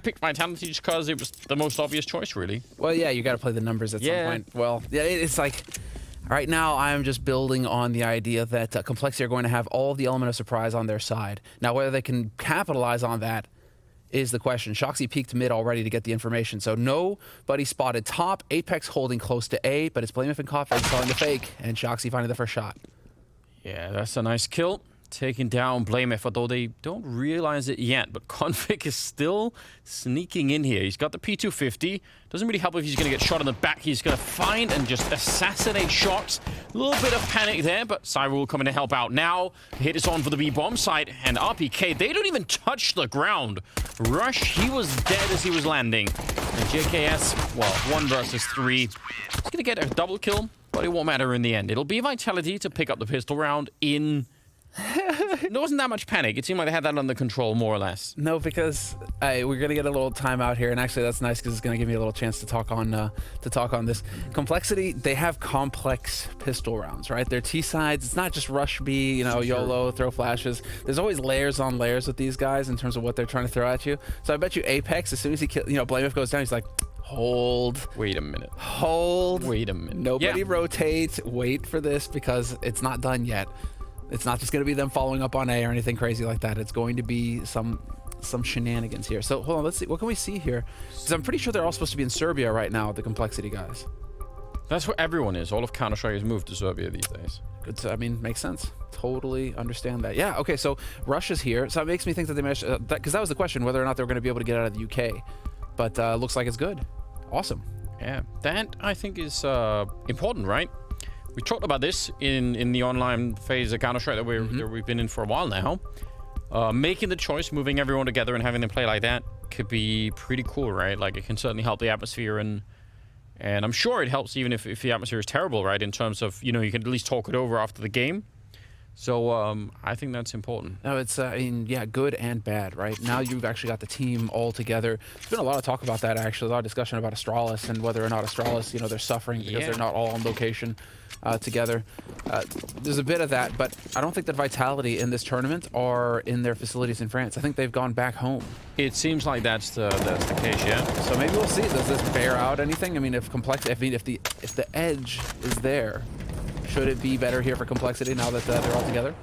picked Vitality just because it was the most obvious choice, really. Well, yeah, you got to play the numbers at some point. Well, yeah, it's like right now I'm just building on the idea that Complexity are going to have all of the element of surprise on their side. Now, whether they can capitalize on that is the question. shox peeked mid already to get the information, so nobody spotted top. Apex holding close to A, but it's blameif and Coffee calling the fake, and shox finding the first shot. Yeah, that's a nice kill. Taking down blameif, although they don't realize it yet. But Config is still sneaking in here. He's got the P250. Doesn't really help if he's going to get shot in the back. He's going to find and just assassinate shox. A little bit of panic there, but ZywOo coming to help out now. Hit is on for the B-bomb site, and RPK, they don't even touch the ground. Rush, he was dead as he was landing. And jaCkz, well, 1 versus 3. He's going to get a double kill, but it won't matter in the end. It'll be Vitality to pick up the pistol round in... There wasn't that much panic. It seemed like they had that under control, more or less. No, because we're going to get a little timeout here, and actually that's nice because it's going to give me a little chance to talk on this. Complexity, they have complex pistol rounds, right? They're T-sides. It's not just rush B, you know, YOLO, throw flashes. There's always layers on layers with these guys in terms of what they're trying to throw at you. So I bet you Apex, as soon as he kills, you know, blameif goes down, he's like, hold. Wait a minute. Hold. Wait a minute. Nobody rotate. Wait for this because it's not done yet. It's not just going to be them following up on A or anything crazy like that. It's going to be some shenanigans here. So hold on, let's see. What can we see here? Because I'm pretty sure they're all supposed to be in Serbia right now, the Complexity guys. That's where everyone is. All of Counter-Strike has moved to Serbia these days. Good. I mean, makes sense. Totally understand that. Yeah. Okay. So Russia's here. So it makes me think that they managed because that was the question, whether or not they were going to be able to get out of the UK. But looks like it's good. Awesome. Yeah. That I think is important, right? We talked about this in the online phase of Counter-Strike that we've been in for a while now. Making the choice, moving everyone together and having them play like that could be pretty cool, right? Like, it can certainly help the atmosphere, and I'm sure it helps even if the atmosphere is terrible, right? In terms of, you know, you can at least talk it over after the game. So I think that's important. No, it's, I mean, yeah, good and bad, right? Now you've actually got the team all together. There's been a lot of talk about that, actually. A lot of discussion about Astralis and whether or not Astralis, you know, they're suffering because they're not all on location together. There's a bit of that, but I don't think that Vitality in this tournament are in their facilities in France. I think they've gone back home. It seems like that's the case, yeah. So maybe we'll see. Does this bear out anything? I mean, if the edge is there, should it be better here for Complexity now that they're all together?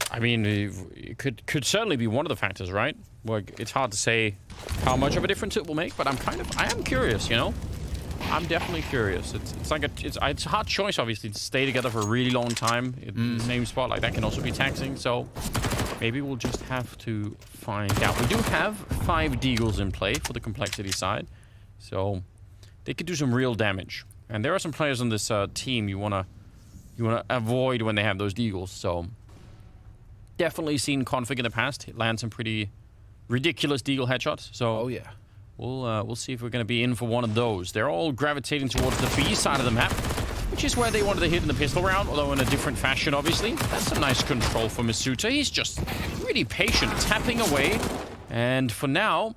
I mean, it could certainly be one of the factors, right? Well, it's hard to say how much of a difference it will make, but I am curious, you know? I'm definitely curious. It's like it's a hard choice, obviously, to stay together for a really long time in the same spot. Like, that can also be taxing, so maybe we'll just have to find out. We do have 5 Deagles in play for the Complexity side, so they could do some real damage. And there are some players on this team you wanna avoid when they have those Deagles. So definitely seen Config in the past land some pretty ridiculous Deagle headshots. So yeah, we'll see if we're gonna be in for one of those. They're all gravitating towards the B side of the map, which is where they wanted to hit in the pistol round, although in a different fashion, obviously. That's some nice control for misutaaa. He's just really patient, tapping away, and for now,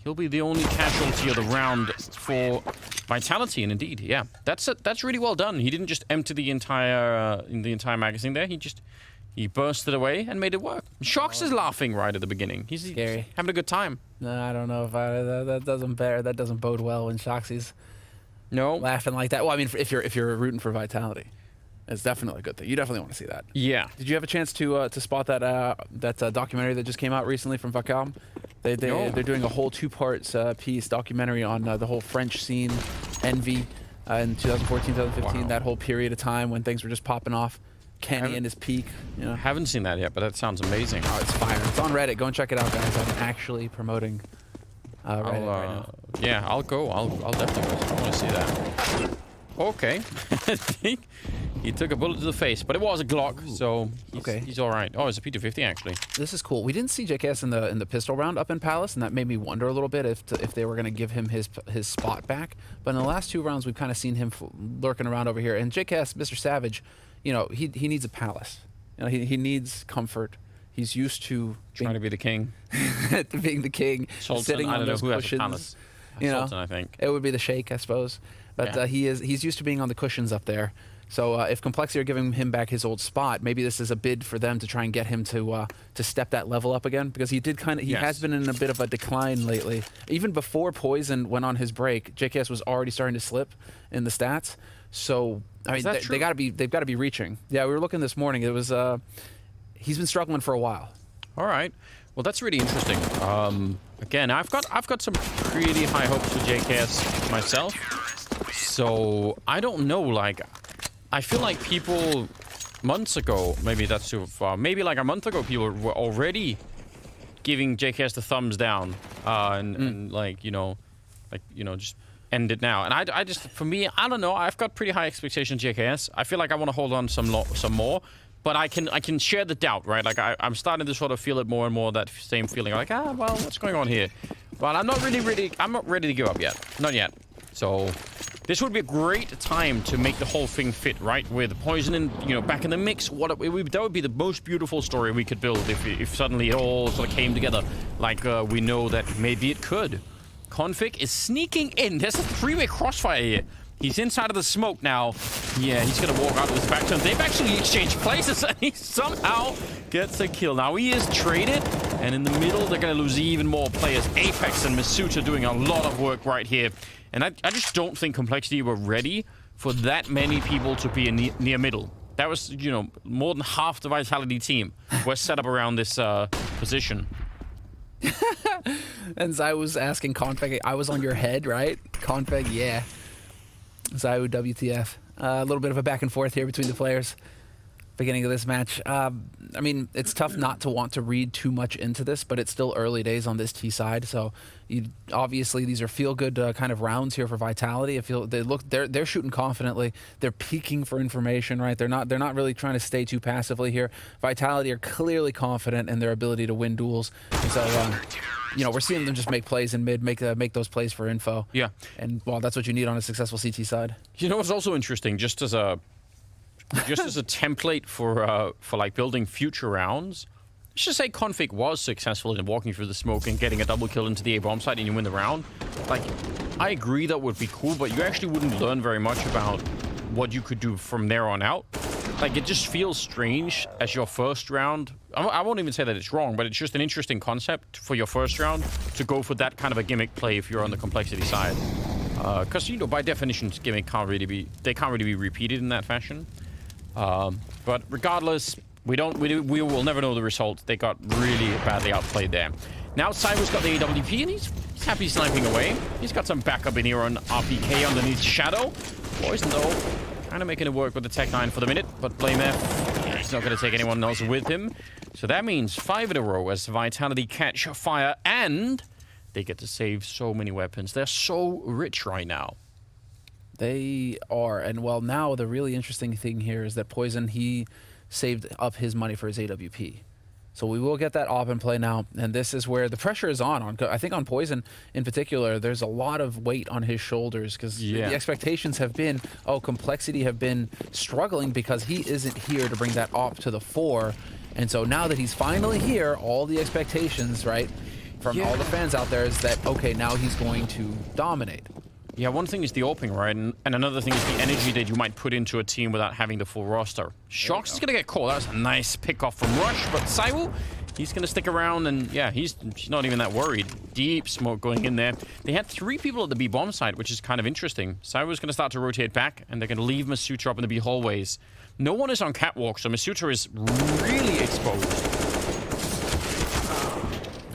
he'll be the only casualty of the round for Vitality, and indeed, yeah, that's really well done. He didn't just empty the entire magazine there. He bursted away and made it work. shox is laughing right at the beginning. He's having a good time. No, I don't know if that doesn't bode well when shox's no laughing like that. Well, I mean, if you're rooting for Vitality, it's definitely a good thing. You definitely want to see that. Yeah. Did you have a chance to spot that documentary that just came out recently from Vacam? They're doing a whole 2-part piece documentary on the whole French scene, Envy, in 2014, 2015, Wow. that whole period of time when things were just popping off. Kenny and his peak, you know. Haven't seen that yet, but that sounds amazing. Oh, it's fire. It's on Reddit. Go and check it out, guys. I'm actually promoting Reddit right now. Yeah, I'll go. I'll definitely go. I want to see that. Okay. He took a bullet to the face, but it was a Glock, so he's all right. Oh, it's a P250 actually. This is cool. We didn't see jaCkz in the pistol round up in Palace, and that made me wonder a little bit if they were going to give him his spot back. But in the last 2 rounds, we've kind of seen him lurking around over here. And jaCkz, Mr. Savage, you know, he needs a Palace. You know, he needs comfort. He's used to trying to be the king. being the king, Sultan, sitting on those cushions. Palace. You know, Sultan, I think it would be the Sheikh, I suppose. But he's used to being on the cushions up there. So if Complexity are giving him back his old spot, maybe this is a bid for them to try and get him to step that level up again, because he did he has been in a bit of a decline lately. Even before poizon went on his break, jaCkz was already starting to slip in the stats. So I mean, they've got to be reaching. Yeah, we were looking this morning. It was he's been struggling for a while. All right. Well, that's really interesting. Again, I've got some pretty high hopes for jaCkz myself. So I don't know. Like, I feel like people months ago, maybe that's too far. Maybe like a month ago, people were already giving jaCkz the thumbs down, and like just end it now. And I just, for me, I don't know. I've got pretty high expectations jaCkz. I feel like I want to hold on some more. But I can share the doubt, right? Like I'm starting to sort of feel it more and more, that same feeling, like, well, what's going on here? But I'm not ready to give up yet. Not yet. So this would be a great time to make the whole thing fit, right? With poizon and, back in the mix. That would be the most beautiful story we could build if suddenly it all sort of came together, like we know that maybe it could. Config is sneaking in. There's a three-way crossfire here. He's inside of the smoke now. Yeah, he's going to walk out with his back to him. They've actually exchanged places, and he somehow gets a kill. Now, he is traded, and in the middle, they're going to lose even more players. Apex and misutaaa doing a lot of work right here. And I just don't think Complexity were ready for that many people to be in near middle. That was, more than half the Vitality team was set up around this position. And ZywOo was asking Config, I was on your head, right? Config, yeah. ZywOo, WTF. A little bit of a back and forth here between the players. Beginning of this match. I mean, it's tough not to want to read too much into this, but it's still early days on this T side. So obviously these are feel-good kind of rounds here for Vitality. I feel they're shooting confidently. They're peeking for information, right? They're not really trying to stay too passively here. Vitality are clearly confident in their ability to win duels. And so we're seeing them just make plays in mid, make those plays for info. Yeah. And well, that's what you need on a successful CT side. You know what's also interesting, just as a template for like building future rounds, let's just say Config was successful in walking through the smoke and getting a double kill into the A bomb site and you win the round. Like, I agree that would be cool, but you actually wouldn't learn very much about what you could do from there on out. Like, it just feels strange as your first round. I won't even say that it's wrong, but it's just an interesting concept for your first round to go for that kind of a gimmick play if you're on the Complexity side. Because, by definition, gimmick can't really be repeated in that fashion. But regardless, we will never know the result. They got really badly outplayed there. Now ZywOo's got the AWP and he's happy sniping away. He's got some backup in here on RPK underneath Shadow. poizon though, kind of making it work with the Tech 9 for the minute, but blameF, he's not going to take anyone else with him. So that means 5 in a row as Vitality catch fire, and they get to save so many weapons. They're so rich right now. They are, and well, now the really interesting thing here is that poizon, he saved up his money for his AWP. So we will get that op in play now, and this is where the pressure is on. I think on poizon in particular, there's a lot of weight on his shoulders because the expectations have been, oh, Complexity have been struggling because he isn't here to bring that op to the fore. And so now that he's finally here, all the expectations, right, from all the fans out there is that, okay, now he's going to dominate. Yeah, one thing is the opening, right? And another thing is the energy that you might put into a team without having the full roster. shox is going to get caught. That was a nice pick-off from Rush, but ZywOo, he's going to stick around, and yeah, he's not even that worried. Deep smoke going in there. They had 3 people at the B bomb site, which is kind of interesting. ZywOo's going to start to rotate back, and they're going to leave misutaaa up in the B hallways. No one is on catwalk, so misutaaa is really exposed.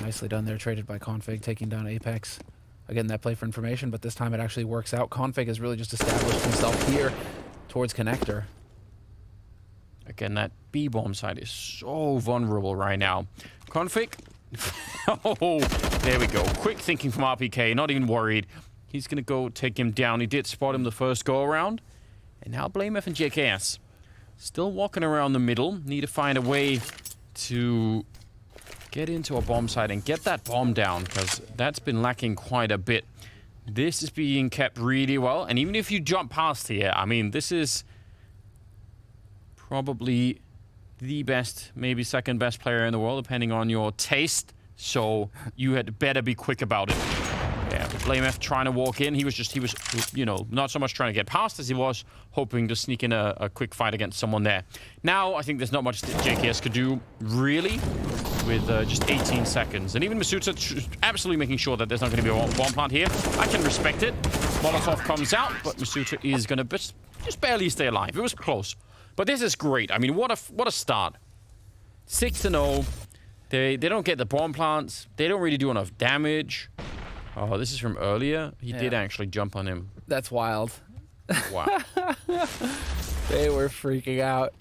Nicely done there, traded by Config, taking down Apex. Again, that play for information, but this time it actually works out. Config has really just established himself here towards Connector. Again, that B bomb side is so vulnerable right now. Config. Oh, there we go. Quick thinking from RPK, not even worried. He's going to go take him down. He did spot him the first go around. And now blameF and jaCkz. Still walking around the middle. Need to find a way to get into a bomb site and get that bomb down, because that's been lacking quite a bit. This is being kept really well, and even if you jump past here, I mean, this is probably the best, maybe second best player in the world, depending on your taste, so you had better be quick about it. Yeah, BlameF trying to walk in. He was, you know, not so much trying to get past as he was hoping to sneak in a quick fight against someone there. Now, I think there's not much that jaCkz could do, really, with just 18 seconds. And even misutaaa absolutely making sure that there's not going to be a bomb plant here. I can respect it. Molotov comes out, but misutaaa is going to just barely stay alive. It was close. But this is great. I mean, what a start. 6-0. They don't get the bomb plants. They don't really do enough damage. Oh, this is from earlier. He did actually jump on him. That's wild. Wow. They were freaking out.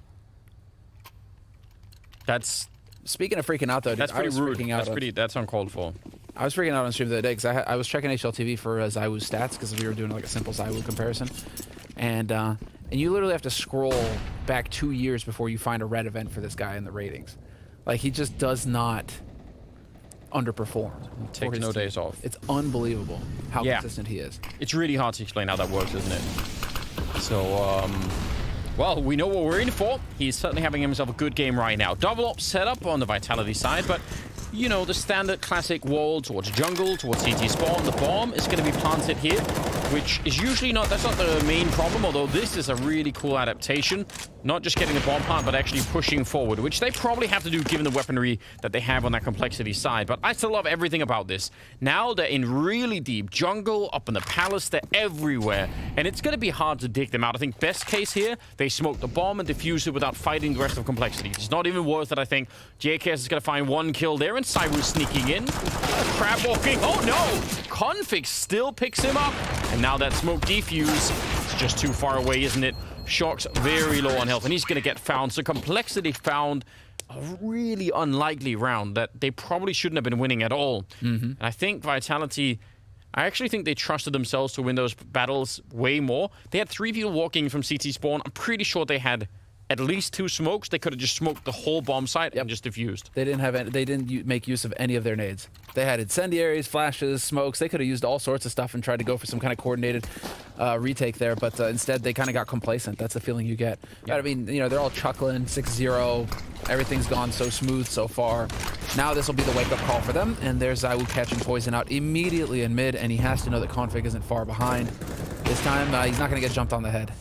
That's... Speaking of freaking out, though, dude, that's pretty rude. That's uncalled for. I was freaking out on stream the other day because I was checking HLTV for ZywOo stats because we were doing like a simple ZywOo comparison. And you literally have to scroll back 2 years before you find a red event for this guy in the ratings. Like, he just does not underperform. Takes no days off. It's unbelievable how consistent he is. It's really hard to explain how that works, isn't it? So, well, we know what we're in for. He's certainly having himself a good game right now. Double op setup on the Vitality side, but, you know, the standard classic wall towards jungle, towards CT spawn. The bomb is going to be planted here, which is usually not, that's not the main problem, although this is a really cool adaptation. Not just getting the bomb plant, but actually pushing forward, which they probably have to do given the weaponry that they have on that complexity side. But I still love everything about this. Now they're in really deep jungle, up in the palace, they're everywhere. And it's going to be hard to dig them out. I think best case here, they smoke the bomb and defuse it without fighting the rest of complexity. It's not even worth it, I think. jaCkz is going to find one kill there, and ZywOo sneaking in. Crab walking. Oh no! Config still picks him up. And now that smoke defuse, it's just too far away, isn't it? shox very low on health, and he's going to get found. So complexity found a really unlikely round that they probably shouldn't have been winning at all. And I think Vitality, I actually think they trusted themselves to win those battles way more. They had 3 people walking from CT spawn. I'm pretty sure they had at least 2 smokes. They could have just smoked the whole bomb site and just defused. They didn't have any, they didn't make use of any of their nades. They had incendiaries, flashes, smokes. They could have used all sorts of stuff and tried to go for some kind of coordinated retake there, but instead they kind of got complacent. That's the feeling you get. I mean, you know, they're all chuckling, 6-0. Everything's gone so smooth so far. Now this will be the wake-up call for them, and there's ZywOo catching poison out immediately in mid, and he has to know that config isn't far behind. This time, he's not going to get jumped on the head.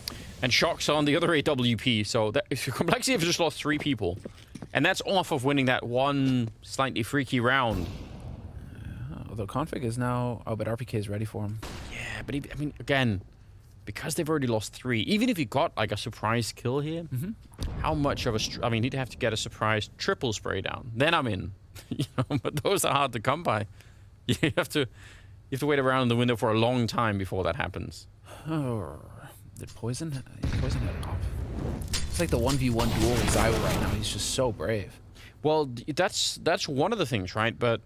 And shox on the other AWP, so that, if complexity have just lost 3 people, and that's off of winning that one slightly freaky round. Although config is now, oh, but RPK is ready for him. Yeah, but I mean, again, because they've already lost 3, even if he got like a surprise kill here, how much of a, I mean, he'd have to get a surprise triple spray down. Then I'm in, you know. But those are hard to come by. You have to wait around in the window for a long time before that happens. Oh. Did Poison had it off. It's like the 1v1 duel with ZywOo right now. He's just so brave. Well, that's one of the things, right? But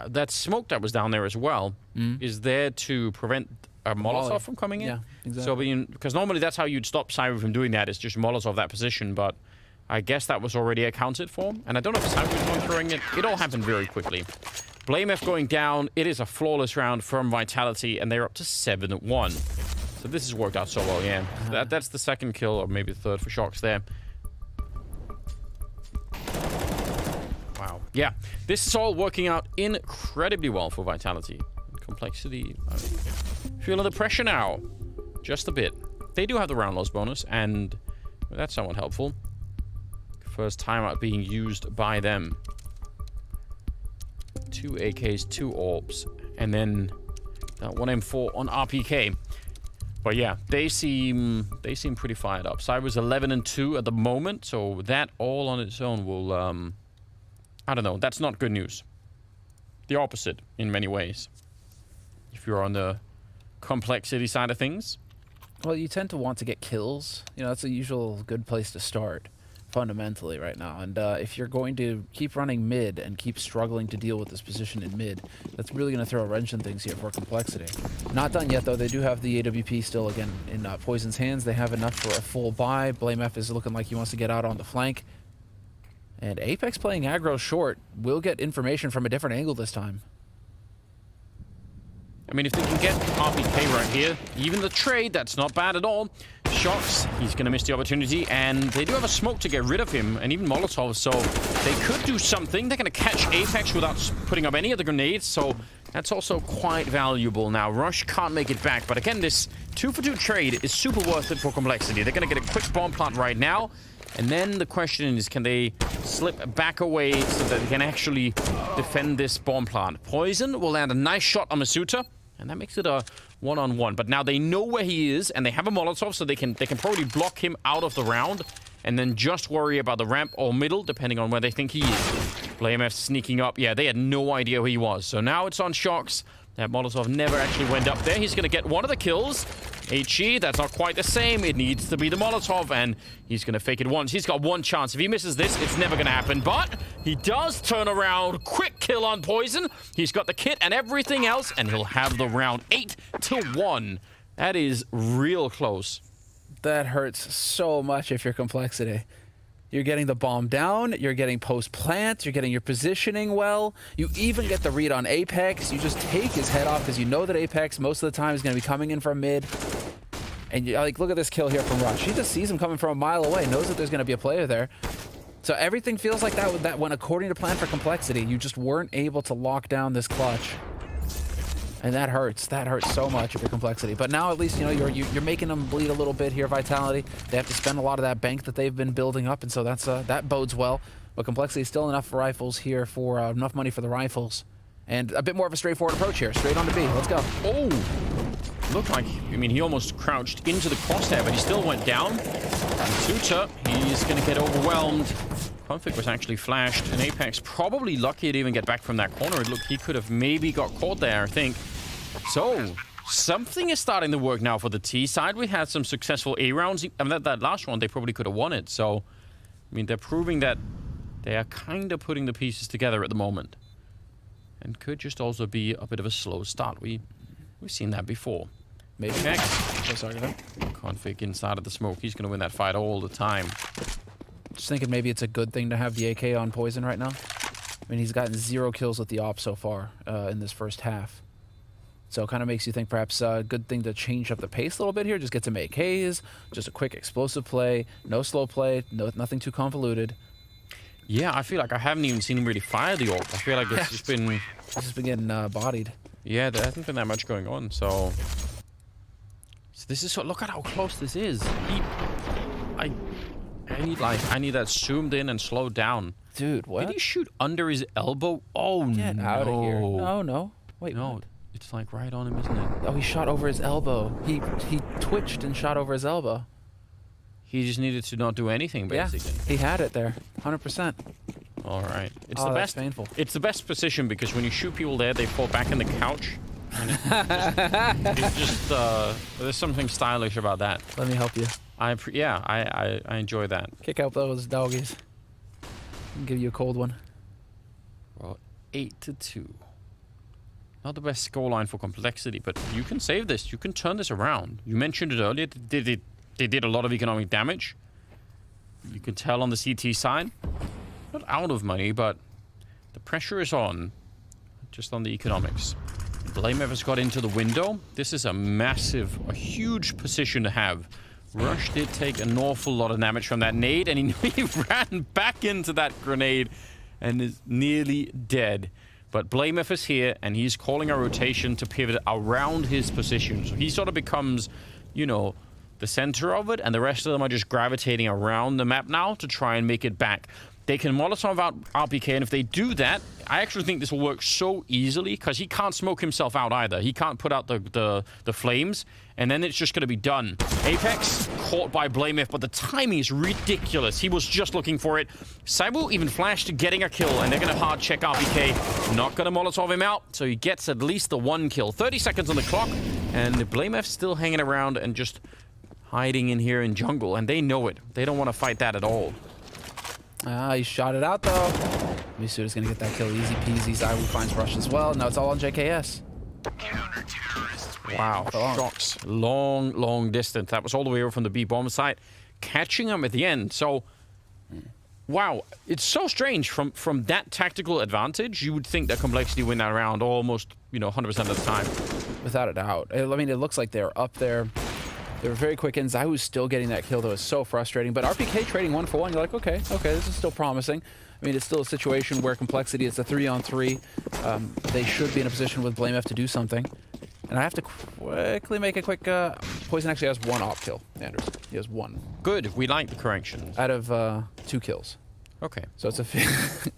that smoke that was down there as well is there to prevent a Molotov from coming in. Yeah, exactly. So because normally that's how you'd stop ZywOo from doing that, is just Molotov that position. But I guess that was already accounted for. And I don't know if ZywOo was one throwing it. It all happened very quickly. BlameF going down. It is a flawless round from Vitality, and they're up to 7-1. So this has worked out so well, yeah. That's the 2nd kill, or maybe the 3rd for shox there. Wow. Yeah, this is all working out incredibly well for Vitality. Complexity, feeling the pressure now. Just a bit. They do have the round loss bonus, and that's somewhat helpful. First timeout being used by them. 2 AKs, 2 orbs, and then 1 M4 on RPK. But yeah, they seem pretty fired up. ZywOo's 11-2 at the moment, so that all on its own will, I don't know, that's not good news. The opposite in many ways. If you're on the complexity side of things. Well, you tend to want to get kills. You know, that's a usual good place to start, fundamentally, right now. And if you're going to keep running mid and keep struggling to deal with this position in mid, that's really going to throw a wrench in things here for complexity. Not done yet, though. They do have the AWP still, again, in Poison's hands. They have enough for a full buy. BlameF is looking like he wants to get out on the flank. And Apex playing aggro short will get information from a different angle this time. I mean, if they can get RPK right here, even the trade, that's not bad at all. shox, he's going to miss the opportunity, and they do have a smoke to get rid of him, and even Molotov, so they could do something. They're going to catch Apex without putting up any of the grenades, so That's also quite valuable. Now, Rush can't make it back, but again, this 2-for-2 trade is super worth it for Complexity. They're going to get a quick bomb plant right now, and then the question is, can they slip back away so that they can actually defend this bomb plant? Poison will land a nice shot on misutaaa, and that makes it a one-on-one. But now they know where he is, and they have a Molotov, so they can probably block him out of the round, and then just worry about the ramp or middle, depending on where they think he is. BlameF sneaking up. Yeah, they had no idea who he was. So now it's on shox. That Molotov never actually went up there. He's going to get one of the kills. HE, that's not quite the same. It needs to be the Molotov, and he's going to fake it once. He's got one chance. If he misses this, it's never going to happen. But he does turn around. Quick kill on Poison. He's got the kit and everything else, and he'll have the round 8-1. That is real close. That hurts so much if you're Complexity. You're getting the bomb down, you're getting post-plant, you're getting your positioning well. You even get the read on Apex. You just take his head off because you know that Apex most of the time is going to be coming in from mid. And you like, look at this kill here from Rush. He just sees him coming from a mile away, knows that there's going to be a player there. So everything feels like that went according to plan for Complexity. You just weren't able to lock down this clutch. And that hurts. That hurts so much if you're Complexity. But now at least, you know, you're making them bleed a little bit here, Vitality. They have to spend a lot of that bank that they've been building up, and so that's that bodes well. But Complexity is still enough rifles here for enough money for the rifles. And a bit more of a straightforward approach here. Straight on to B. Let's go. Oh! Looked like, I mean, he almost crouched into the crosshair, but he still went down. misutaaa, he's going to get overwhelmed. Config was actually flashed, and Apex probably lucky to even get back from that corner. It looked he could have maybe got caught there, I think. So, something is starting to work now for the T side. We had some successful A rounds. I mean, that last one, they probably could have won it. So, I mean, they're proving that they are kind of putting the pieces together at the moment. And could just also be a bit of a slow start. We've seen that before. Maybe. Config inside of the smoke. He's going to win that fight all the time. Just thinking maybe it's a good thing to have the AK on Poison right now. I mean, he's gotten 0 kills with the op so far in this first half. So it kind of makes you think perhaps a good thing to change up the pace a little bit here. Just get some AKs, just a quick explosive play, no slow play, nothing too convoluted. Yeah, I feel like I haven't even seen him really fire the ult. I feel like it's just been... He's just been getting bodied. Yeah, there hasn't been that much going on, so this is... Look at how close this is. I need that zoomed in and slowed down. Dude, what? Did he shoot under his elbow? Oh, Get no. out of here. No. Wait, no. what? It's like right on him, isn't it? Oh, he shot over his elbow. He twitched and shot over his elbow. He just needed to not do anything, basically. Yeah, he had it there, 100%. All right. It's the best. Painful. It's the best position because when you shoot people there, they fall back in the couch. And it's just there's something stylish about that. Let me help you. I enjoy that. Kick out those doggies. I'll give you a cold one. Well, 8-2. Not the best scoreline for Complexity, but you can save this. You can turn this around. You mentioned it earlier. They did a lot of economic damage. You can tell on the CT side. Not out of money, but the pressure is on. Just on the economics. BlameF has got into the window. This is a huge position to have. Rush did take an awful lot of damage from that nade, and he ran back into that grenade and is nearly dead. But BlameF is here, and he's calling a rotation to pivot around his position. So he sort of becomes, you know, the center of it, and the rest of them are just gravitating around the map now to try and make it back. They can Molotov out RPK, and if they do that, I actually think this will work so easily, because he can't smoke himself out either. He can't put out the flames, and then it's just going to be done. Apex caught by BlameF, but the timing is ridiculous. He was just looking for it. ZywOo even flashed getting a kill, and they're going to hard check RPK. Not going to Molotov him out, so he gets at least the 1 kill. 30 seconds on the clock, and the BlameF still hanging around and just hiding in here in jungle, and they know it. They don't want to fight that at all. He shot it out, though. misutaaa's going to get that kill easy peasy. ZywOo finds Rush as well. Now it's all on JKS. Wow, shox. Long distance. That was all the way over from the B bomb site. Catching him at the end. So, wow. It's so strange. From that tactical advantage, you would think that Complexity win that round almost, 100% of the time. Without a doubt. I mean, it looks like they're up there. They were very quick in. ZywOo's still getting that kill, though. It's so frustrating. But RPK trading 1 for 1. You're like, okay, this is still promising. I mean, it's still a situation where Complexity, it's a 3-on-3. They should be in a position with blameF to do something. And I have to quickly make a quick... Poison actually has 1 op kill, Anders. He has 1. Good. We like the corrections. Out of 2 kills. Okay. So it's a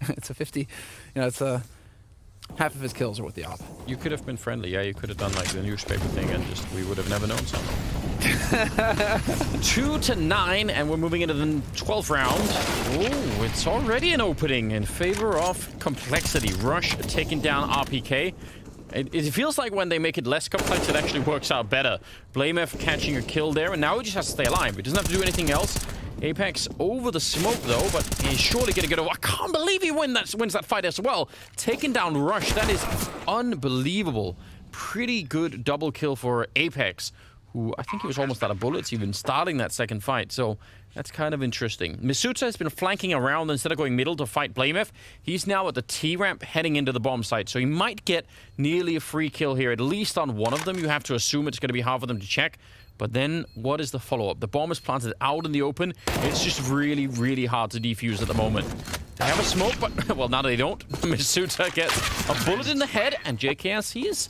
it's a 50... You know, it's a... Half of his kills are with the op. You could have been friendly. Yeah, you could have done like the newspaper thing and just we would have never known something. 2-9, and we're moving into the 12th round. Oh, it's already an opening in favor of Complexity. Rush taking down RPK. It feels like when they make it less complex, it actually works out better. blameF catching a kill there, and now he just has to stay alive. He doesn't have to do anything else. Apex over the smoke, though, but he's surely going to get over. I can't believe he wins that fight as well. Taking down Rush, that is unbelievable. Pretty good double kill for Apex, who I think he was almost out of bullets even starting that second fight. So that's kind of interesting. misutaaa has been flanking around instead of going middle to fight blameF. He's now at the T-ramp heading into the bomb site. So he might get nearly a free kill here, at least on one of them. You have to assume it's going to be hard for them to check. But then, what is the follow-up? The bomb is planted out in the open. It's just really, really hard to defuse at the moment. They have a smoke, but, well, now they don't. misutaaa gets a bullet in the head, and jaCkz, he's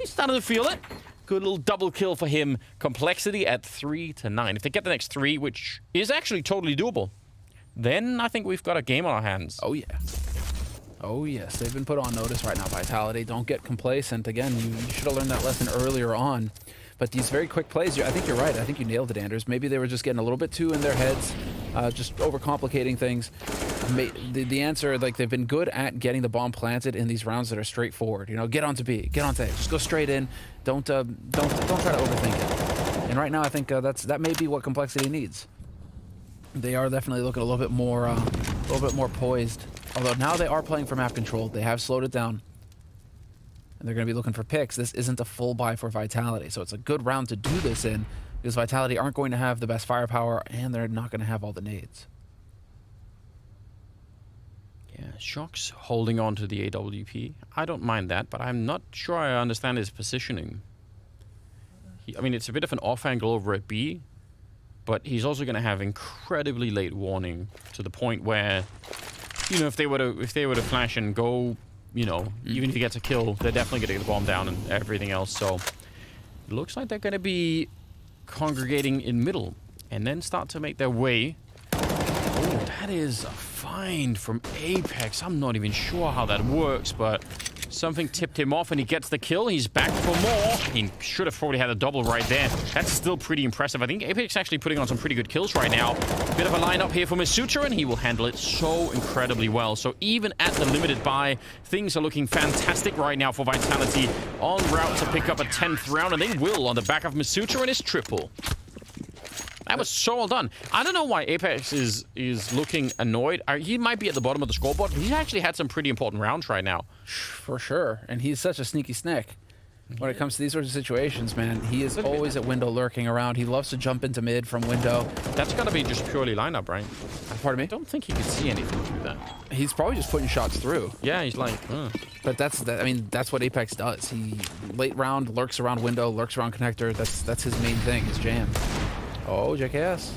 starting to feel it. Good little double kill for him. Complexity at 3-9. If they get the next 3, which is actually totally doable, then I think we've got a game on our hands. Oh, yeah. Oh, yes. They've been put on notice right now, Vitality. Don't get complacent. Again, you should have learned that lesson earlier on. But these very quick plays, I think you're right. I think you nailed it, Anders. Maybe they were just getting a little bit too in their heads, just overcomplicating things. The answer, like, they've been good at getting the bomb planted in these rounds that are straightforward. You know, get onto B, get onto A, just go straight in. Don't try to overthink it. And right now, I think that may be what Complexity needs. They are definitely looking a little bit more poised. Although now they are playing for map control. They have slowed it down. And they're going to be looking for picks. This isn't a full buy for Vitality, so it's a good round to do this in, because Vitality aren't going to have the best firepower, and they're not going to have all the nades. Yeah, shox holding on to the AWP. I don't mind that, but I'm not sure I understand his positioning. I mean, it's a bit of an off angle over at B, but he's also going to have incredibly late warning to the point where, you know, if they were to flash and go, you know, even if he gets a kill, they're definitely going to get the bomb down and everything else. So it looks like they're going to be congregating in middle and then start to make their way. Oh, that is a find from Apex. I'm not even sure how that works, but something tipped him off and he gets the kill. He's back for more. He should have probably had a double right there. That's still pretty impressive. I think Apex actually putting on some pretty good kills right now. Bit of a lineup here for misutaaa, and he will handle it so incredibly well. So even at the limited buy, things are looking fantastic right now for Vitality. En route to pick up a 10th round, and they will on the back of misutaaa and his triple. That was so well done. I don't know why Apex is looking annoyed. He might be at the bottom of the scoreboard, but he's actually had some pretty important rounds right now. For sure. And he's such a sneaky snake. When it comes to these sorts of situations, man, he is always at window lurking around. He loves to jump into mid from window. That's got to be just purely lineup, right? Pardon me? I don't think he could see anything through that. He's probably just putting shots through. Yeah, he's like, But I mean, that's what Apex does. He late round lurks around window, lurks around connector. That's his main thing, his jam. Oh, jaCkz.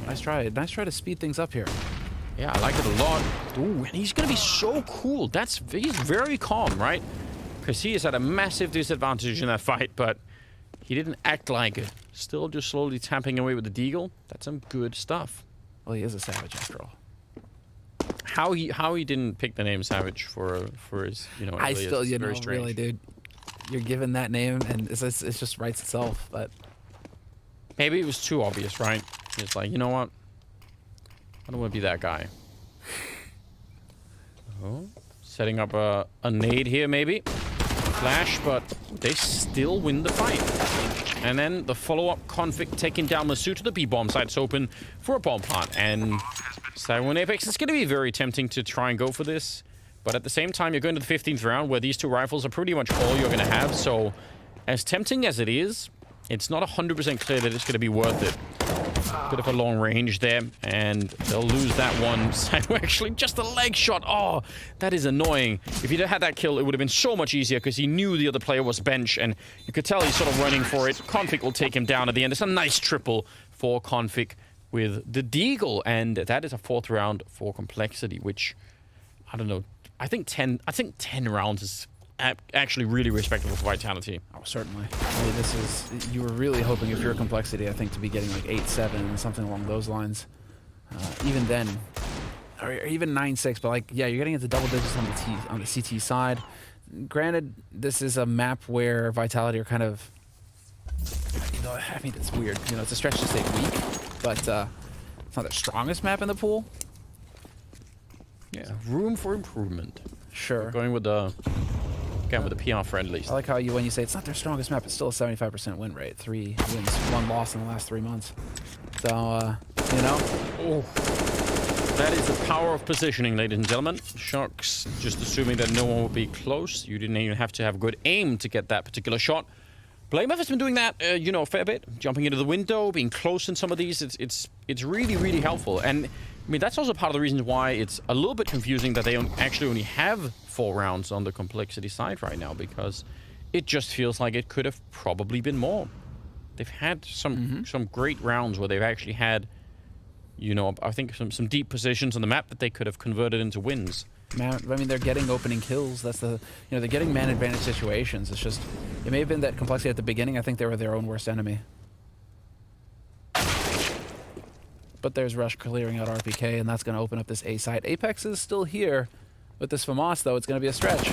Nice try. Nice try to speed things up here. Yeah, I like it a lot. Ooh, and he's going to be so cool. He's very calm, right? Because he is at a massive disadvantage in that fight, but he didn't act like it. Still just slowly tapping away with the deagle. That's some good stuff. Well, he is a savage after all. How he didn't pick the name Savage for his, you know, I really still, you know, very strange. really, dude. You're given that name, and it just writes itself, but... Maybe it was too obvious, right? It's like, you know what? I don't want to be that guy. Oh, setting up a nade here, maybe. Flash, but they still win the fight. And then the follow-up conflict taking down misutaaa. The B-bomb site's open for a bomb plant. And ZywOo and Apex, it's going to be very tempting to try and go for this. But at the same time, you're going to the 15th round where these two rifles are pretty much all you're going to have. So as tempting as it is, it's not 100% clear that it's going to be worth it. Bit of a long range there, and they'll lose that one. ZywOo actually just a leg shot. Oh, that is annoying. If he'd had that kill, it would have been so much easier because he knew the other player was bench, and you could tell he's sort of running for it. Config will take him down at the end. It's a nice triple for Config. with the Deagle, and that is a 4th round for complexity, which I don't know. I think 10 rounds is actually really respectable for Vitality. Oh, certainly. I mean, this is, you were really hoping if you're a complexity, I think, to be getting like 8-7 and something along those lines. Even then, or even 9-6, but like, yeah, you're getting into double digits on the CT side. Granted, this is a map where Vitality are kind of, you know, I mean, it's weird. You know, it's a stretch to say weak, but it's not the strongest map in the pool. Yeah, room for improvement. Sure. We're going with the, again, with the PR friendlies. I like how when you say it's not their strongest map, it's still a 75% win rate. 3 wins, 1 loss in the last 3 months. So, you know. Oh. That is the power of positioning, ladies and gentlemen. shox, just assuming that no one will be close. You didn't even have to have good aim to get that particular shot. Blameff has been doing that, you know, a fair bit. Jumping into the window, being close in some of these. It's really, really helpful. And, I mean, that's also part of the reasons why it's a little bit confusing that they actually only have 4 rounds on the complexity side right now, because it just feels like it could have probably been more. They've had some great rounds where they've actually had, you know, I think some deep positions on the map that they could have converted into wins. Man, I mean, they're getting opening kills. That's the, you know, they're getting man advantage situations. It's just, it may have been that complexity at the beginning. I think they were their own worst enemy. But there's Rush clearing out RPK, and that's going to open up this A side. Apex is still here. With this FAMAS, though, it's going to be a stretch.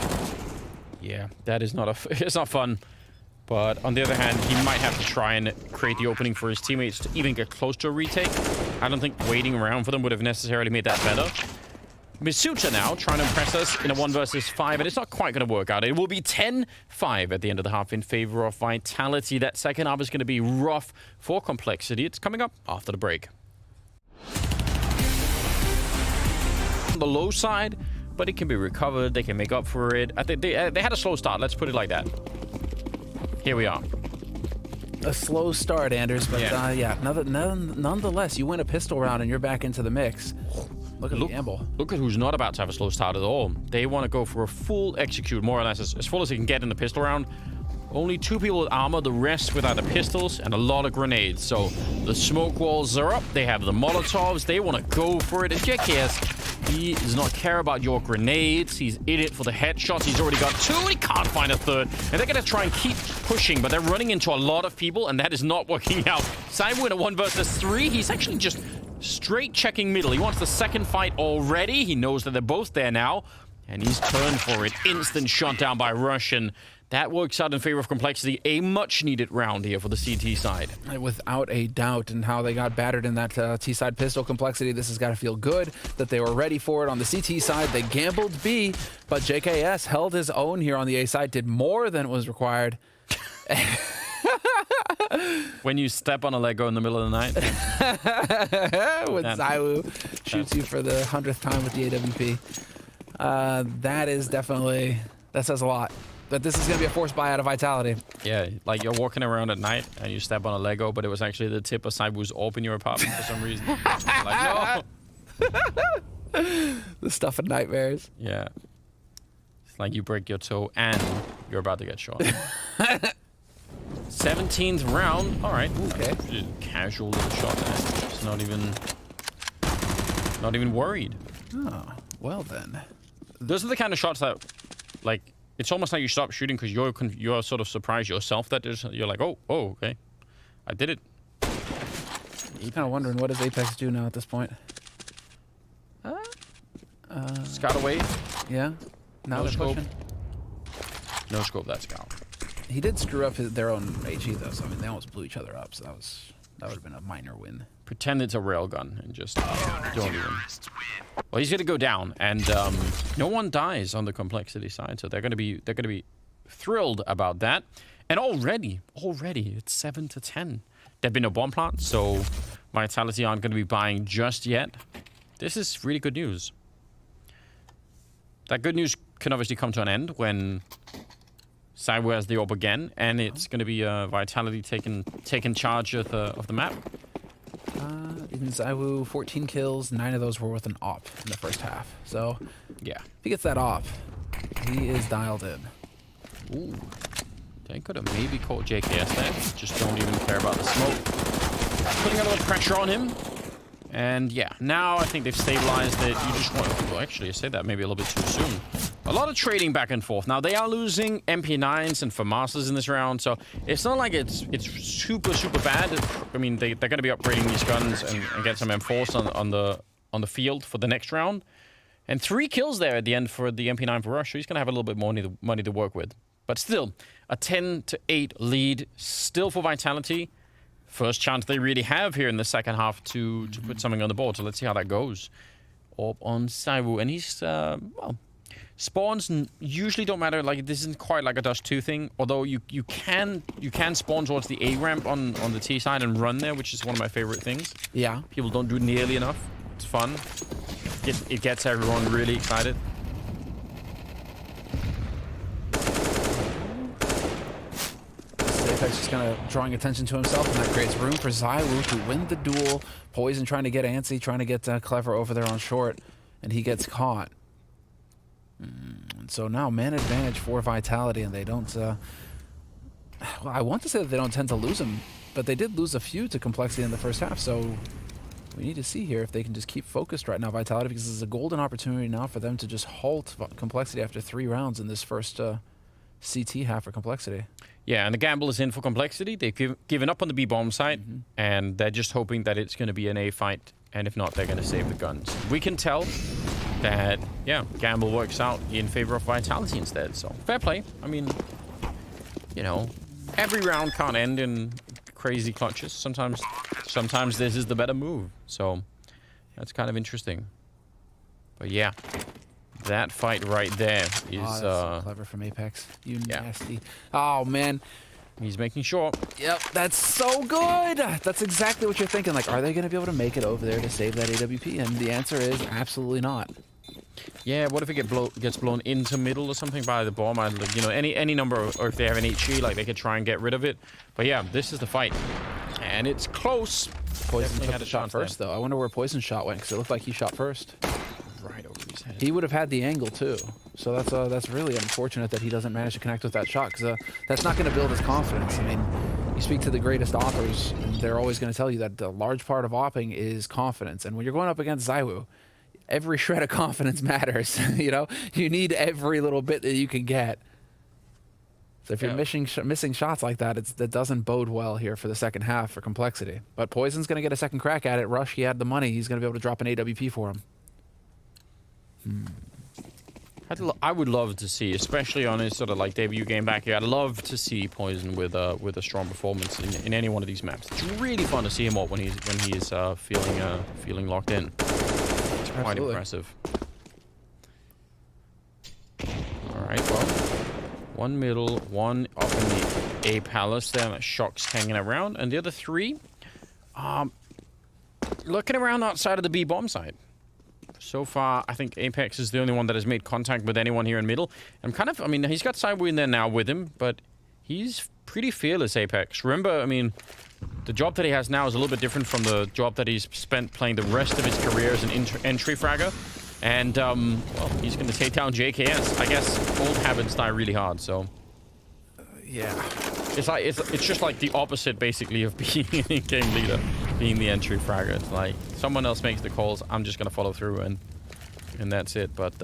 Yeah, that is not it's not fun. But on the other hand, he might have to try and create the opening for his teammates to even get close to a retake. I don't think waiting around for them would have necessarily made that better. misutaaa now trying to impress us in a 1 versus 5, and it's not quite going to work out. It will be 10-5 at the end of the half in favor of Vitality. That second half is going to be rough for complexity. It's coming up after the break. On the low side, but it can be recovered. They can make up for it. I think they had a slow start. Let's put it like that. Here we are. A slow start, Anders, but yeah, nonetheless, you win a pistol round and you're back into the mix. Look at the gamble. Look at who's not about to have a slow start at all. They want to go for a full execute, more or less as full as they can get in the pistol round. Only 2 people with armor, the rest with either pistols and a lot of grenades. So the smoke walls are up. They have the Molotovs. They want to go for it. And jaCkz, he does not care about your grenades. He's in it for the headshots. He's already got 2. He can't find a 3rd. And they're going to try and keep pushing, but they're running into a lot of people, and that is not working out. ZywOo in a 1 versus 3. He's actually just straight checking middle. He wants the second fight already. He knows that they're both there now, and he's turned for it. Instant shot down by Rush, and that works out in favor of complexity. A much-needed round here for the CT side. Without a doubt, and how they got battered in that T-side pistol complexity, this has got to feel good that they were ready for it on the CT side. They gambled B, but jaCkz held his own here on the A side, did more than was required. When you step on a Lego in the middle of the night. When ZywOo shoots you for the 100th time with the AWP. That is definitely, that says a lot. But this is going to be a forced buy out of Vitality. Yeah, like you're walking around at night and you step on a Lego, but it was actually the tip of ZywOo's orb in your apartment for some reason. Like, no! The stuff of nightmares. Yeah. It's like you break your toe and you're about to get shot. 17th round. All right. Okay. Casual little shot there. Just not even worried. Oh, well then. Those are the kind of shots that, like, it's almost like you stop shooting because you're sort of surprised yourself that you're like, oh, okay, I did it. You're kind of wondering, what does Apex do now at this point? Scout away. Yeah. Now No they're scope. pushing. No scope, that scout. He did screw up their own HE though, so I mean they almost blew each other up. So that would have been a minor win. Pretend it's a railgun and just don't even. Well, he's gonna go down, and no one dies on the complexity side, so they're gonna be thrilled about that. And already it's 7-10. There've been no bomb plant, so Vitality aren't gonna be buying just yet. This is really good news. That good news can obviously come to an end when ZywOo has the orb again, and it's going to be Vitality taking charge of the map. Even ZywOo, 14 kills, 9 of those were with an op in the first half. So Yeah. if he gets that op, he is dialed in. Ooh. They could have maybe caught jaCkz there. Just don't even care about the smoke. Putting a little pressure on him. And yeah, now I think they've stabilized it. You just want... Well, actually, I said that maybe a little bit too soon. A lot of trading back and forth. Now, they are losing MP9s and FAMASas in this round, so it's not like it's super, super bad. I mean, they're going to be upgrading these guns and get some M4s on the field for the next round. And 3 kills there at the end for the MP9 for Rush, so he's going to have a little bit more money to work with. But still, a 10-8 lead, still for Vitality. First chance they really have here in the second half to put something on the board. So let's see how that goes. Orb on ZywOo. And he's, well, spawns usually don't matter. Like, this isn't quite like a Dust 2 thing. Although you can spawn towards the A ramp on the T side and run there, which is one of my favorite things. Yeah. People don't do nearly enough. It's fun. It gets everyone really excited. jaCkz just kind of drawing attention to himself, and that creates room for ZywOo to win the duel. Poison trying to get antsy, trying to get Clever over there on short, and he gets caught. And so now man advantage for Vitality, and they don't... well, I want to say that they don't tend to lose him, but they did lose a few to Complexity in the first half, so we need to see here if they can just keep focused right now, Vitality, because this is a golden opportunity now for them to just halt Complexity after 3 rounds in this first CT half for Complexity. Yeah, and the gamble is in for Complexity. They've given up on the B-bomb site, and they're just hoping that it's going to be an A fight, and if not, they're going to save the guns. We can tell that, yeah, gamble works out in favor of Vitality instead, so fair play. I mean, you know, every round can't end in crazy clutches. Sometimes this is the better move, so that's kind of interesting. But yeah, that fight right there is that's so clever from Apex. You nasty. Oh man, he's making sure. Yep, that's so good. That's exactly what you're thinking. Like, are they going to be able to make it over there to save that AWP? And the answer is absolutely not. Yeah, what if it gets blown into middle or something by the bomb? You know, any number, or if they have an HE, like they could try and get rid of it. But yeah, this is the fight, and it's close. Poison took the shot first, though. I wonder where Poison's shot went, because it looked like he shot first. Right over his head. He would have had the angle too, so that's really unfortunate that he doesn't manage to connect with that shot, because that's not going to build his confidence. I mean, you speak to the greatest authors, and they're always going to tell you that the large part of opping is confidence, and when you're going up against ZywOo, every shred of confidence matters. You know, you need every little bit that you can get. So if you're missing shots like that, that doesn't bode well here for the second half for Complexity. But Poison's going to get a second crack at it. Rush, he had the money. He's going to be able to drop an AWP for him. I would love to see, especially on his sort of like debut game back here, I'd love to see Poison with a strong performance in any one of these maps. It's really fun to see him up when he's feeling locked in. It's quite impressive. All right, well, one middle, one up in the A palace there, that shox hanging around, and the other 3 looking around outside of the B bomb site. So far, I think Apex is the only one that has made contact with anyone here in middle. And kind of, I mean, he's got ZywOo in there now with him, but he's pretty fearless, Apex. Remember, I mean, the job that he has now is a little bit different from the job that he's spent playing the rest of his career as an entry fragger. And, well, he's going to take down jaCkz. I guess old habits die really hard, so... yeah. It's like it's just like the opposite, basically, of being an in-game leader, being the entry fragger. It's like someone else makes the calls, I'm just gonna follow through, and that's it. But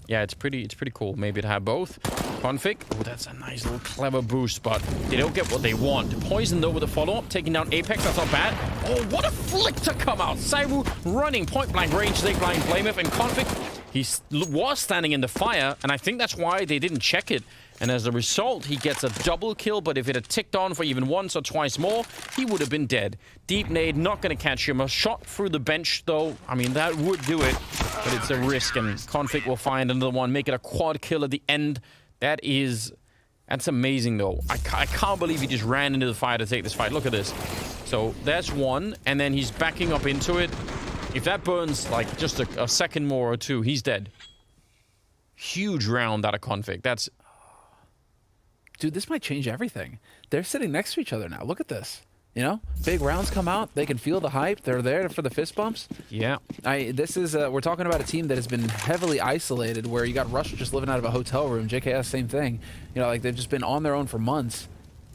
yeah, it's pretty cool. Maybe to have both. Config. Oh, that's a nice little clever boost, but they don't get what they want. Poison though with a follow-up, taking down Apex. That's not bad. Oh, what a flick to come out! ZywOo running point blank range. They blind blame him, and Config. He was standing in the fire, and I think that's why they didn't check it. And as a result, he gets a double kill, but if it had ticked on for even once or twice more, he would have been dead. Deep nade, not going to catch him. A shot through the bench, though, I mean, that would do it, but it's a risk, and Config will find another one, make it a quad kill at the end. That's amazing, though. I can't believe he just ran into the fire to take this fight. Look at this. So that's one, and then he's backing up into it. If that burns, like, just a second more or two, he's dead. Huge round out of Config. That's... Dude, this might change everything. They're sitting next to each other now. Look at this. You know, big rounds come out. They can feel the hype. They're there for the fist bumps. Yeah. This is we're talking about a team that has been heavily isolated, where you got Rush just living out of a hotel room. jaCkz, same thing. You know, like they've just been on their own for months.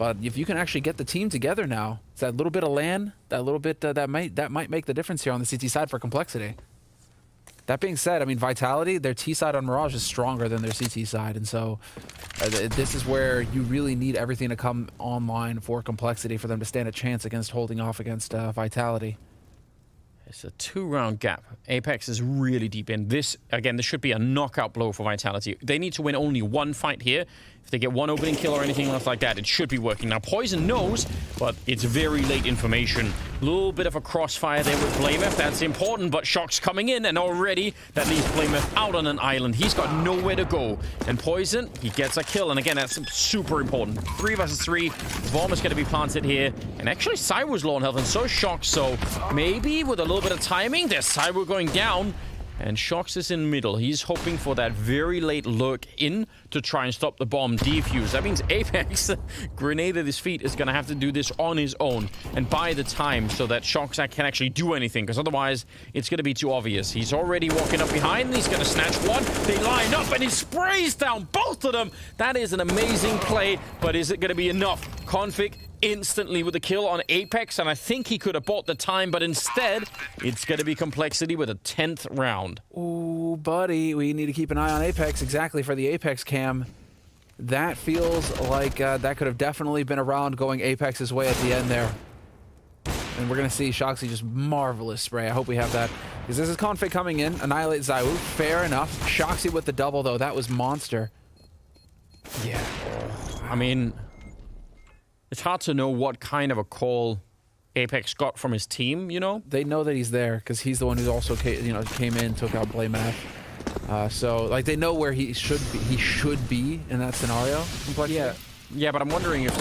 But if you can actually get the team together now, it's that little bit of LAN, that little bit that might make the difference here on the CT side for complexity. That being said, I mean, Vitality, their T side on Mirage is stronger than their CT side, and so this is where you really need everything to come online for complexity for them to stand a chance against holding off against Vitality. It's a 2-round gap. Apex is really deep in. This, again, this should be a knockout blow for Vitality. They need to win only one fight here. If they get one opening kill or anything else like that, it should be working. Now, poizon knows, but it's very late information. A little bit of a crossfire there with Blameth. That's important, but shox coming in, and already that leaves Blameth out on an island. He's got nowhere to go. And poizon, he gets a kill. And again, that's super important. 3 versus 3. Bomb is going to be planted here. And actually, ZywOo's low on health, and so shox. So maybe with a little bit of timing, there's ZywOo going down. And shox is in middle. He's hoping for that very late lurk in to try and stop the bomb defuse. That means Apex, grenade at his feet, is going to have to do this on his own and buy the time so that shox can actually do anything, because otherwise it's going to be too obvious. He's already walking up behind, and he's going to snatch one. They line up, and he sprays down both of them. That is an amazing play, but is it going to be enough? Config instantly with a kill on Apex, and I think he could have bought the time, but instead, it's going to be complexity with a 10th round. Ooh, buddy, we need to keep an eye on Apex, exactly, for the Apex cam. That feels like that could have definitely been a round going Apex's way at the end there. And we're going to see shoxy just marvelous spray. I hope we have that, because this is config coming in. Annihilate ZywOo, fair enough. shoxy with the double, though. That was monster. Yeah. I mean, it's hard to know what kind of a call Apex got from his team, you know? They know that he's there because he's the one who also came in, took out Blameth. So, like, they know where he should be in that scenario. Yeah, but I'm wondering if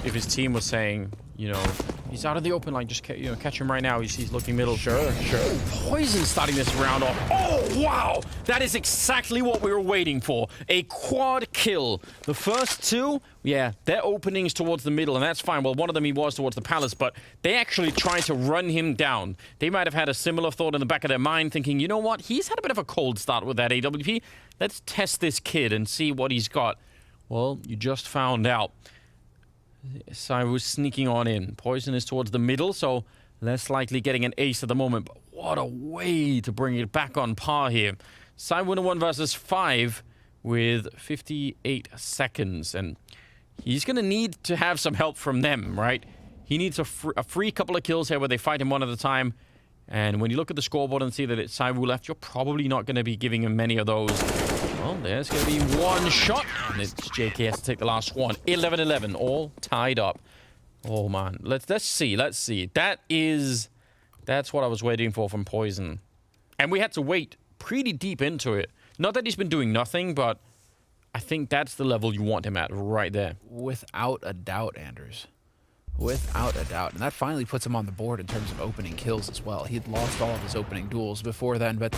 his team was saying, you know, he's out of the open, like, just catch him right now. He's looking middle. Sure. poizon starting this round off. Oh, wow! That is exactly what we were waiting for. A quad kill. The first two, yeah, their openings towards the middle, and that's fine. Well, one of them he was towards the palace, but they actually tried to run him down. They might have had a similar thought in the back of their mind, thinking, you know what? He's had a bit of a cold start with that AWP. Let's test this kid and see what he's got. Well, you just found out. ZywOo sneaking on in. poizon is towards the middle, so less likely getting an ace at the moment. But what a way to bring it back on par here. ZywOo in a 1 versus 5 with 58 seconds. And he's going to need to have some help from them, right? He needs a free couple of kills here where they fight him one at a time. And when you look at the scoreboard and see that it's ZywOo left, you're probably not going to be giving him many of those. Well, there's going to be one shot, and it's jaCkz to take the last one. 11-11, all tied up. Oh, man. Let's see. That's what I was waiting for from poizon. And we had to wait pretty deep into it. Not that he's been doing nothing, but I think that's the level you want him at right there. Without a doubt, Anders. Without a doubt. And that finally puts him on the board in terms of opening kills as well. He'd lost all of his opening duels before then, but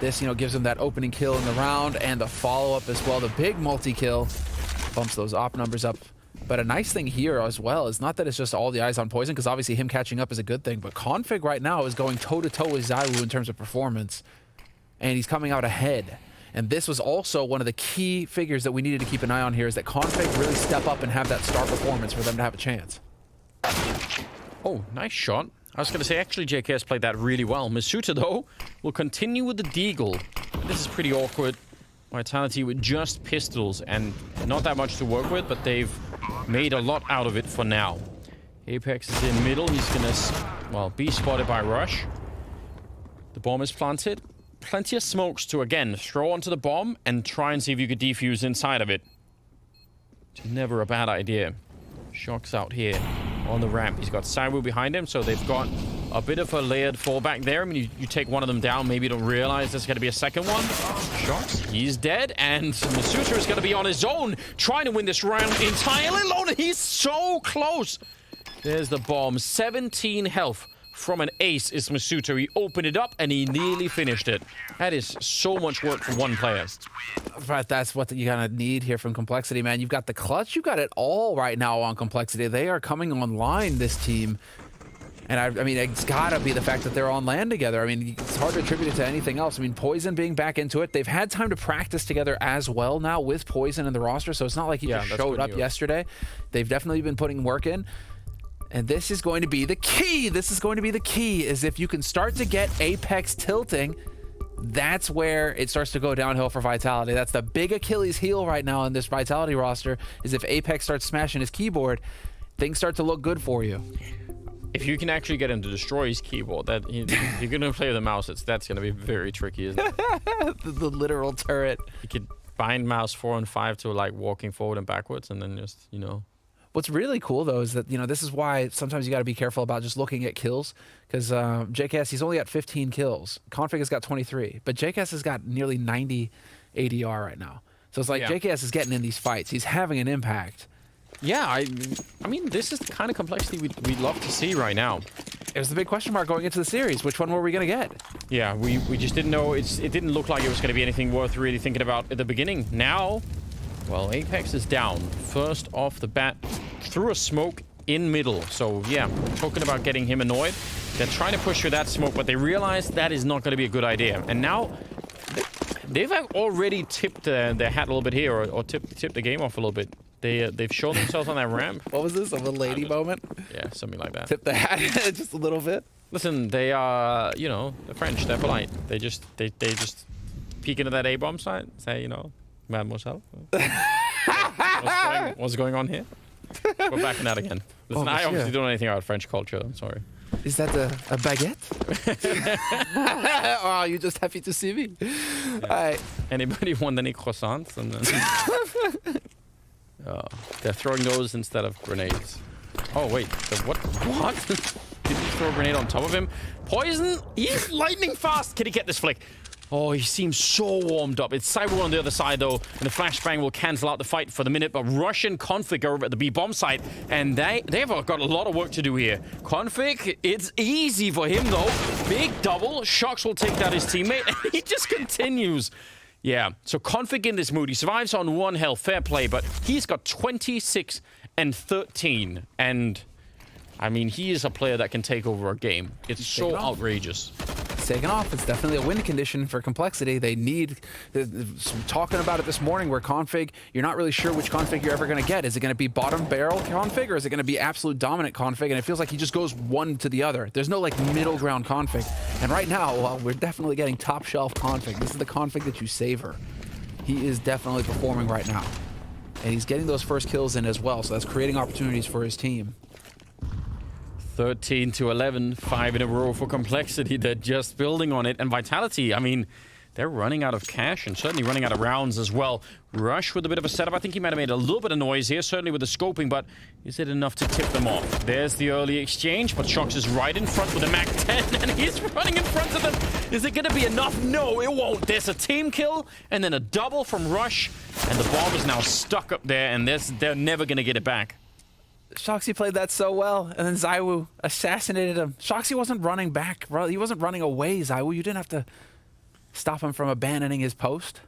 this, gives him that opening kill in the round and the follow-up as well. The big multi-kill bumps those op numbers up. But a nice thing here as well is not that it's just all the eyes on poizon, because obviously him catching up is a good thing, but config right now is going toe-to-toe with ZywOo in terms of performance, and he's coming out ahead. And this was also one of the key figures that we needed to keep an eye on here, is that config really step up and have that star performance for them to have a chance. Oh, nice shot. I was going to say, actually, jaCkz played that really well. misutaaa, though, will continue with the deagle. This is pretty awkward. Vitality with just pistols and not that much to work with, but they've made a lot out of it for now. Apex is in middle. He's going to, well, be spotted by Rush. The bomb is planted. Plenty of smokes to, again, throw onto the bomb and try and see if you could defuse inside of it. It's never a bad idea. shox out here on the ramp. He's got ZywOo behind him, so they've got a bit of a layered fallback there. I mean, you take one of them down, maybe you don't realize there's going to be a second one. shox, he's dead, and misutaaa is going to be on his own, trying to win this round entirely alone. He's so close. There's the bomb. 17 health from an ace is misutaaa. He opened it up, and he nearly finished it. That is so much work for one player. But that's what you're going to need here from complexity, man. You've got the clutch. You've got it all right now on complexity. They are coming online, this team. And I mean, it's got to be the fact that they're on land together. I mean, it's hard to attribute it to anything else. I mean, Poison being back into it. They've had time to practice together as well now with Poison in the roster, so it's not like he just showed up yesterday. They've definitely been putting work in. And this is going to be the key. This is going to be the key, is if you can start to get Apex tilting, that's where it starts to go downhill for Vitality. That's the big Achilles heel right now in this Vitality roster, is if Apex starts smashing his keyboard, things start to look good for you. If you can actually get him to destroy his keyboard, that if you're gonna play with the mouse, that's gonna be very tricky, isn't it? the literal turret. You could bind mouse 4 and 5 to like walking forward and backwards, and then just What's really cool though is that this is why sometimes you got to be careful about just looking at kills, because jaCkz, he's only got 15 kills. Config has got 23, but jaCkz has got nearly 90 ADR right now. So it's like jaCkz is getting in these fights. He's having an impact. Yeah, I mean, this is the kind of complexity we'd love to see right now. It was the big question mark going into the series. Which one were we going to get? Yeah, we just didn't know. It didn't look like it was going to be anything worth really thinking about at the beginning. Now, well, Apex is down. First off the bat, through a smoke in middle. So, yeah, talking about getting him annoyed. They're trying to push through that smoke, but they realize that is not going to be a good idea. And now, they've already tipped their hat a little bit here, or tipped the game off a little bit. They've shown themselves on that ramp. What was this? Of a lady moment? Yeah, something like that. Tip the hat just a little bit. Listen, they are, the French. They're polite. They just peek into that A-bomb site, say, mademoiselle. What's going on here? We're backing out again. Listen, I obviously don't know anything about French culture. I'm sorry. Is that a baguette? Oh, you're just happy to see me. Yeah. All right. Anybody want any croissants? And then they're throwing those instead of grenades. Oh wait, what? Did he throw a grenade on top of him? Poison? He's lightning fast. Can he get this flick? Oh, he seems so warmed up. It's ZywOo on the other side, though, and the flashbang will cancel out the fight for the minute, but Russian Config are over at the B-bomb site, and they've got a lot of work to do here. Config, it's easy for him, though. Big double. shox will take out his teammate, and he just continues. Yeah, so Config in this mood. He survives on 1 health. Fair play, but he's got 26 and 13, and I mean, he is a player that can take over a game. It's so outrageous. It's taken off. It's definitely a win condition for Complexity. They need, talking about it this morning, where Config, you're not really sure which Config you're ever going to get. Is it going to be bottom barrel Config, or is it going to be absolute dominant Config? And it feels like he just goes one to the other. There's no like middle ground Config. And right now, well, we're definitely getting top shelf Config. This is the Config that you savor. He is definitely performing right now. And he's getting those first kills in as well, so that's creating opportunities for his team. 13 to 11, 5 in a row for Complexity. They're just building on it. And Vitality, I mean, they're running out of cash and certainly running out of rounds as well. Rush with a bit of a setup. I think he might have made a little bit of noise here, certainly with the scoping, but is it enough to tip them off? There's the early exchange, but shox is right in front with a Mac 10, and he's running in front of them. Is it going to be enough? No, it won't. There's a team kill, and then a double from Rush, and the bomb is now stuck up there, and they're never going to get it back. shoxy played that so well, and then ZywOo assassinated him. shoxy wasn't running back, bro. He wasn't running away, ZywOo. You didn't have to stop him from abandoning his post.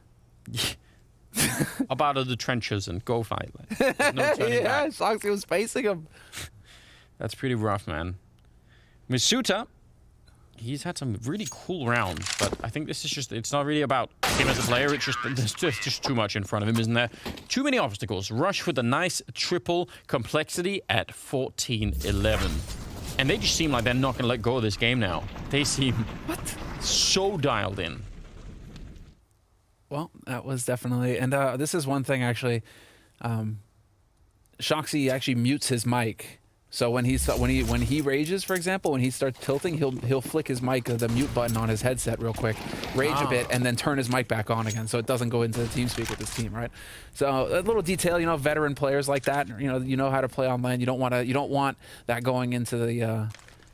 Up out of the trenches and go fight. Like, no turning back. shoxy was facing him. That's pretty rough, man. misutaaa, he's had some really cool rounds, but I think this is just, it's not really about him as a player. It's just, there's just too much in front of him, isn't there? Too many obstacles. Rush with a nice triple Complexity at 14-11. And they just seem like they're not going to let go of this game now. They seem so dialed in. Well, that was definitely, and this is one thing actually. shoxy actually mutes his mic, so when he rages, for example, when he starts tilting, he'll flick his mic, the mute button on his headset real quick, rage a bit, and then turn his mic back on again, so it doesn't go into the TeamSpeak with his team, right? So a little detail, veteran players like that, you know how to play on LAN. You don't want that going into the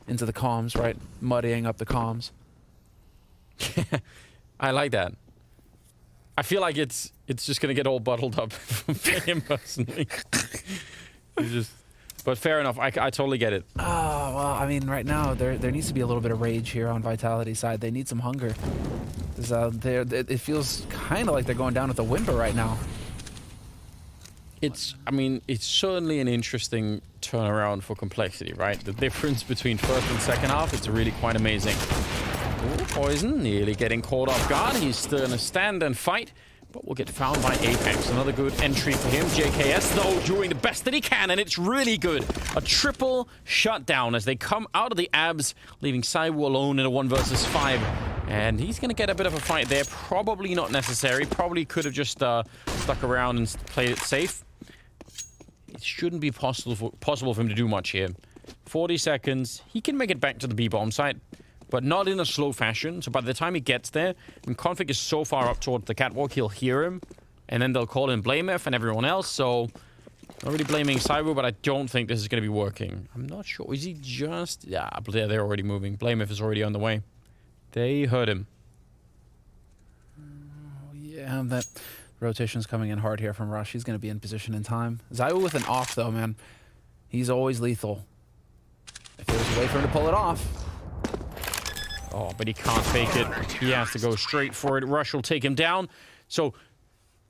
comms, right? Muddying up the comms. I like that. I feel like it's just gonna get all bottled up for him personally. But fair enough. I totally get it. Oh well, I mean, right now there needs to be a little bit of rage here on Vitality's side. They need some hunger. It feels kind of like they're going down with a whimper right now. I mean, it's certainly an interesting turnaround for Complexity, right? The difference between first and second half, it's really quite amazing. Ooh, poizon nearly getting caught off guard. He's still going to stand and fight, but will get found by Apex. Another good entry for him. jaCkz, though, doing the best that he can, and it's really good. A triple shutdown as they come out of the abs, leaving ZywOo alone in a 1 versus 5. And he's going to get a bit of a fight there. Probably not necessary. Probably could have just stuck around and played it safe. It shouldn't be possible for him to do much here. 40 seconds. He can make it back to the B-bomb site, but not in a slow fashion. So by the time he gets there, and Config is so far up towards the catwalk, he'll hear him, and then they'll call in blamef and everyone else. So not really blaming ZywOo, but I don't think this is going to be working. I'm not sure. Is he just... Yeah, they're already moving. blamef is already on the way. They heard him. Yeah, that rotation's coming in hard here from Rush. He's going to be in position in time. ZywOo with an off, though, man. He's always lethal. If there's a way for him to pull it off. Oh, but he can't fake it. He has to go straight for it. Rush will take him down. So,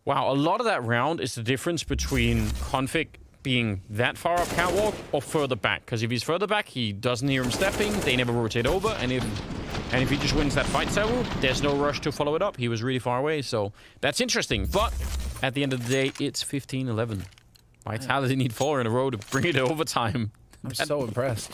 wow, a lot of that round is the difference between Config being that far up catwalk or further back. Because if he's further back, he doesn't hear him stepping. They never rotate over. And if he just wins that fight, ZywOo, there's no rush to follow it up. He was really far away, so that's interesting. But at the end of the day, it's 15-11. Vitality need 4 in a row to bring it to overtime. I'm so impressed.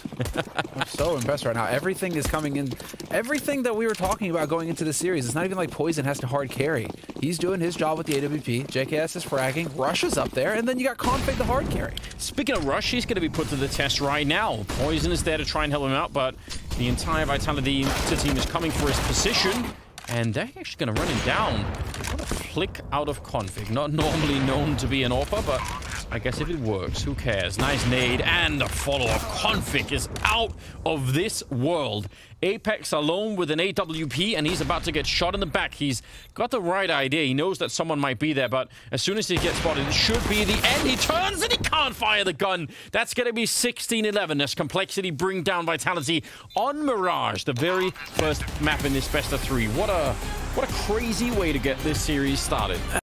I'm so impressed right now. Everything is coming in. Everything that we were talking about going into the series, it's not even like poizon has to hard carry. He's doing his job with the AWP. jaCkz is fragging. Rush is up there, and then you got Config the hard carry. Speaking of Rush, he's going to be put to the test right now. poizon is there to try and help him out, but the entire Vitality team is coming for his position, and they're actually going to run him down. What a flick out of Config. Not normally known to be an AWPer, but I guess if it works, who cares? Nice nade, and the follow-up. Config is out of this world. Apex alone with an AWP, and he's about to get shot in the back. He's got the right idea. He knows that someone might be there, but as soon as he gets spotted, it should be the end. He turns, and he can't fire the gun. That's going to be 16-11 as Complexity bring down Vitality on Mirage, the very first map in this best of 3. What a crazy way to get this series started.